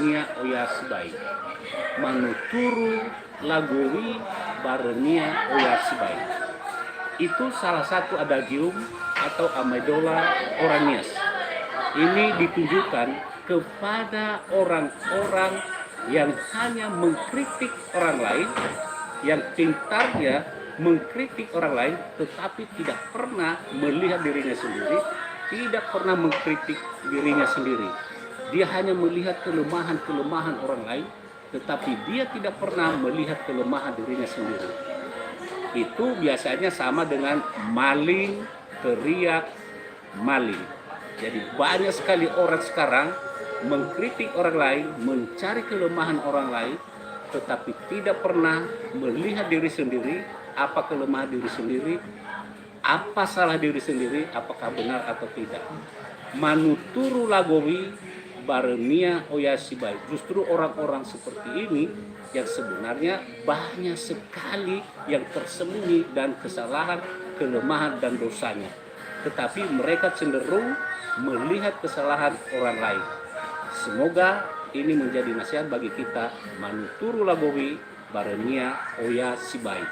barenia oya sibai. Manuturu lagowi barenia oya sibai. Itu salah satu adagium atau amidola oranias. Ini ditujukan kepada orang-orang yang hanya mengkritik orang lain, yang pintarnya mengkritik orang lain tetapi tidak pernah melihat dirinya sendiri, tidak pernah mengkritik dirinya sendiri. Dia hanya melihat kelemahan-kelemahan orang lain, tetapi dia tidak pernah melihat kelemahan dirinya sendiri. Itu biasanya sama dengan maling, teriak, maling. Jadi banyak sekali orang sekarang mengkritik orang lain, mencari kelemahan orang lain, tetapi tidak pernah melihat diri sendiri, apa kelemahan diri sendiri, apa salah diri sendiri, apakah benar atau tidak. Manuturu lagowi barenia oya sibai. Justru orang-orang seperti ini yang sebenarnya banyak sekali yang tersembunyi dan kesalahan, kelemahan dan dosanya. Tetapi mereka cenderung melihat kesalahan orang lain. Semoga ini menjadi nasihat bagi kita. Manuturu lagowi barenia oya sibai.